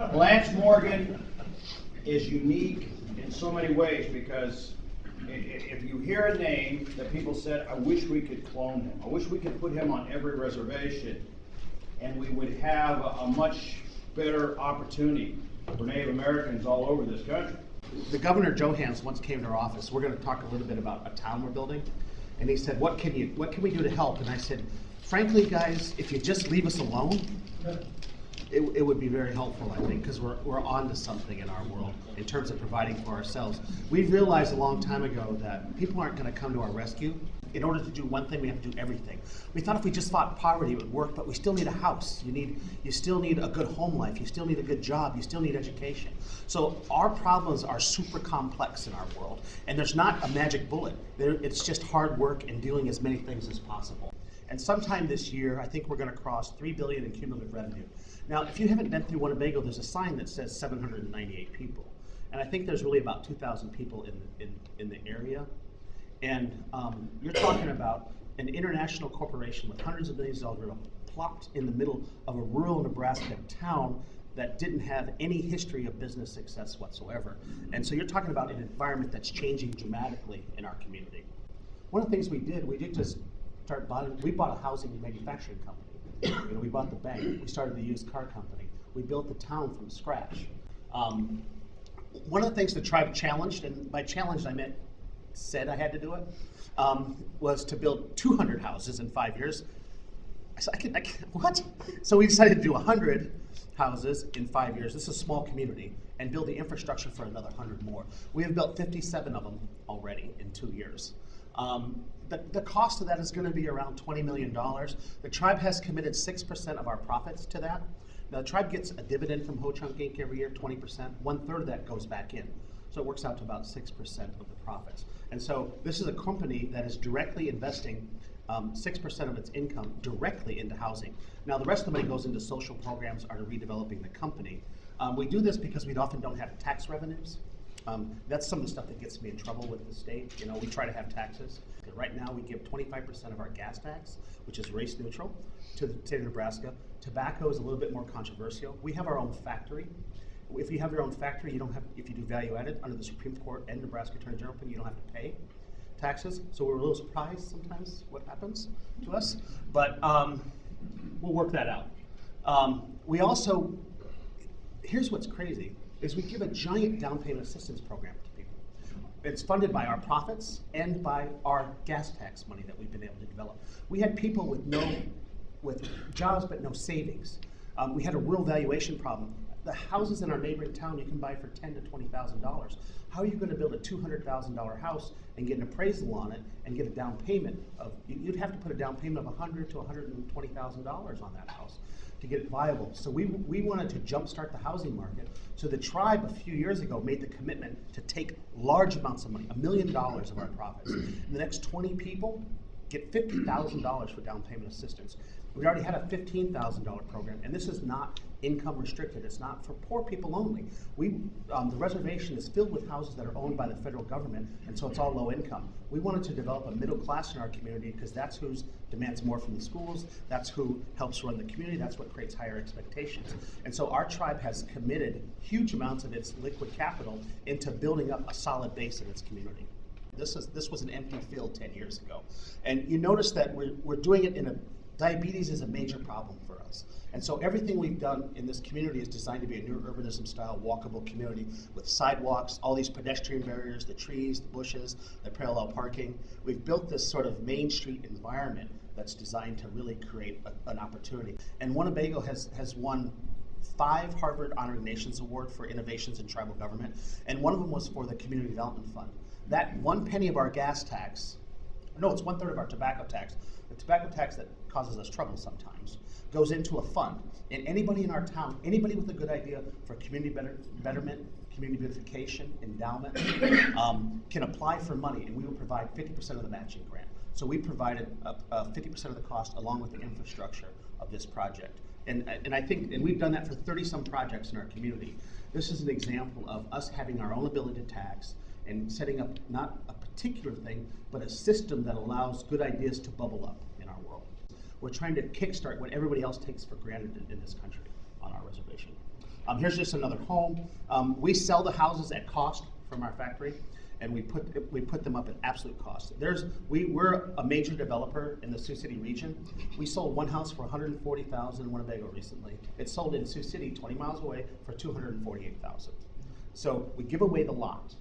Lance Morgan is unique in so many ways because if you hear a name that people said, I wish we could clone him, I wish we could put him on every reservation, and we would have a much better opportunity for Native Americans all over this country. The Governor Johans once came to our office. We're going to talk a little bit about a town we're building, and he said, what can we do to help? And I said, frankly, guys, if you just leave us alone, it would be very helpful, I think, because we're on to something in our world in terms of providing for ourselves. We realized a long time ago that people aren't going to come to our rescue. In order to do one thing, we have to do everything. We thought if we just fought poverty, it would work, but we still need a house. You still need a good home life. You still need a good job. You still need education. So our problems are super complex in our world, and there's not a magic bullet. It's just hard work and doing as many things as possible. And sometime this year, I think we're going to cross $3 billion in cumulative revenue. Now, if you haven't been through Winnebago, there's a sign that says 798 people, and I think there's really about 2,000 people in the area. And you're talking about an international corporation with hundreds of millions of dollars plopped in the middle of a rural Nebraska town that didn't have any history of business success whatsoever. And so you're talking about an environment that's changing dramatically in our community. One of the things we did just start buying, we bought a housing and manufacturing company. We bought the bank, we started the used car company, we built the town from scratch. One of the things the tribe challenged, and by challenged I meant said I had to do it, was to build 200 houses in 5 years. I said, what? So we decided to do 100 houses in 5 years. This is a small community, and build the infrastructure for another 100 more. We have built 57 of them already in 2 years. The cost of that is going to be around $20 million. The tribe has committed 6% of our profits to that. Now, the tribe gets a dividend from Ho-Chunk Inc. every year, 20%. 1/3 of that goes back in. So it works out to about 6% of the profits. And so this is a company that is directly investing 6% of its income directly into housing. Now the rest of the money goes into social programs or to redeveloping the company. We do this because we often don't have tax revenues. That's some of the stuff that gets me in trouble with the state. We try to have taxes. Right now we give 25% of our gas tax, which is race neutral, to the state of Nebraska. Tobacco is a little bit more controversial. We have our own factory. If you have your own factory, you don't have, if you do value added under the Supreme Court and Nebraska Attorney General, you don't have to pay taxes. So we're a little surprised sometimes what happens to us, but we'll work that out. We also, here's what's crazy, is we give a giant down payment assistance program to people. It's funded by our profits and by our gas tax money that we've been able to develop. We had people with jobs but no savings. We had a rural valuation problem. The houses in our neighboring town you can buy for $10,000 to $20,000. How are you going to build a $200,000 house and get an appraisal on it and get a down payment of? You'd have to put a down payment of $100,000 to $120,000 on that house to get it viable. So we wanted to jumpstart the housing market. So the tribe a few years ago made the commitment to take large amounts of money, $1 million of our profits. And the next 20 people get $50,000 for down payment assistance. We already had a $15,000 program, and this is not income restricted. It's not for poor people only. The reservation is filled with houses that are owned by the federal government, and so it's all low income. We wanted to develop a middle class in our community because that's who demands more from the schools, that's who helps run the community, that's what creates higher expectations. And so our tribe has committed huge amounts of its liquid capital into building up a solid base in its community. This was an empty field 10 years ago. And you notice that we're doing it in a, diabetes is a major problem for us. And so everything we've done in this community is designed to be a new urbanism style walkable community with sidewalks, all these pedestrian barriers, the trees, the bushes, the parallel parking. We've built this sort of Main Street environment that's designed to really create an opportunity. And Winnebago has won 5 Harvard Honoring Nations Award for innovations in tribal government, and one of them was for the Community Development Fund. That 1 penny of our gas tax, no, it's 1/3 of our tobacco tax. The tobacco tax that causes us trouble sometimes goes into a fund. And anybody in our town, anybody with a good idea for community betterment, community beautification, endowment, can apply for money, and we will provide 50% of the matching grant. So we provided 50% of the cost along with the infrastructure of this project. And I think, and we've done that for 30-some projects in our community. This is an example of us having our own ability to tax and setting up not a particular thing, but a system that allows good ideas to bubble up in our world. We're trying to kickstart what everybody else takes for granted in this country on our reservation. Here's just another home. We sell the houses at cost from our factory, and we put them up at absolute cost. We're a major developer in the Sioux City region. We sold one house for $140,000 in Winnebago recently. It sold in Sioux City, 20 miles away, for $248,000. So we give away the lot.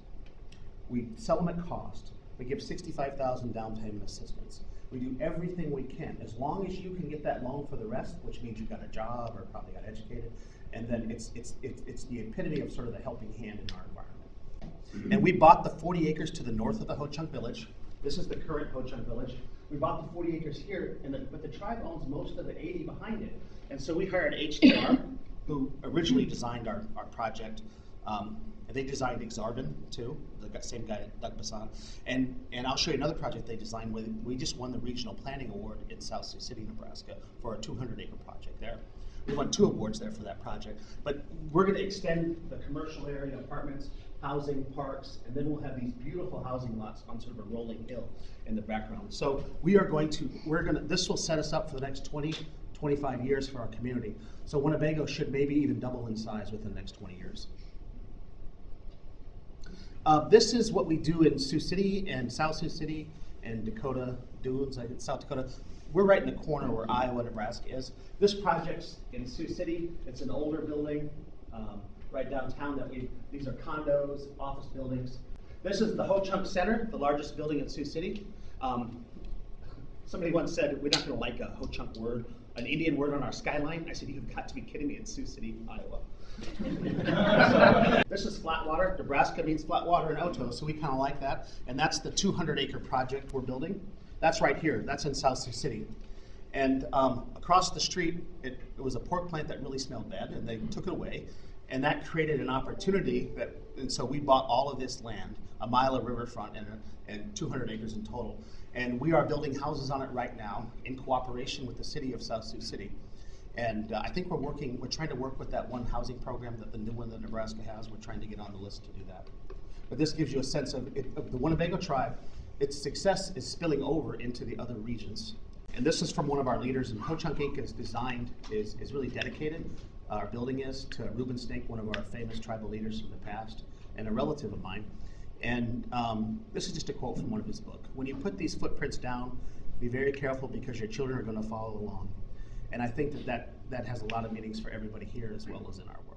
We sell them at cost. We give $65,000 down payment assistance. We do everything we can, as long as you can get that loan for the rest, which means you got a job or probably got educated, and then it's the epitome of sort of the helping hand in our environment. And we bought the 40 acres to the north of the Ho-Chunk Village. This is the current Ho-Chunk Village. We bought the 40 acres here, but the tribe owns most of the 80 behind it. And so we hired HDR, who originally designed our project. They designed Exarban too, the same guy, Doug Bassan. And I'll show you another project they designed. We just won the Regional Planning Award in South Sioux City, Nebraska for a 200-acre project there. We won 2 awards there for that project. But we're going to extend the commercial area, apartments, housing, parks, and then we'll have these beautiful housing lots on sort of a rolling hill in the background. So this will set us up for the next 20, 25 years for our community. So Winnebago should maybe even double in size within the next 20 years. This is what we do in Sioux City and South Sioux City and Dakota Dunes, South Dakota. We're right in the corner where Iowa, Nebraska is. This project's in Sioux City. It's an older building right downtown. These are condos, office buildings. This is the Ho-Chunk Center, the largest building in Sioux City. Somebody once said, we're not going to like a Ho-Chunk word, an Indian word on our skyline. I said, you've got to be kidding me, it's Sioux City, Iowa. So, this is Flatwater. Nebraska means flat water in Oto, so we kind of like that. And that's the 200-acre project we're building. That's right here. That's in South Sioux City. And across the street, it was a pork plant that really smelled bad, and they took it away. And that created an opportunity and so we bought all of this land, a mile of riverfront and 200 acres in total. And we are building houses on it right now in cooperation with the city of South Sioux City. And I think we're trying to work with that one housing program that the new one that Nebraska has. We're trying to get on the list to do that. But this gives you a sense of the Winnebago tribe. Its success is spilling over into the other regions. And this is from one of our leaders, and Ho-Chunk Inc. is really dedicated. Our building is to Reuben Snake, one of our famous tribal leaders from the past, and a relative of mine. And this is just a quote from one of his books. When you put these footprints down, be very careful because your children are going to follow along. And I think that has a lot of meanings for everybody here as well as in our world.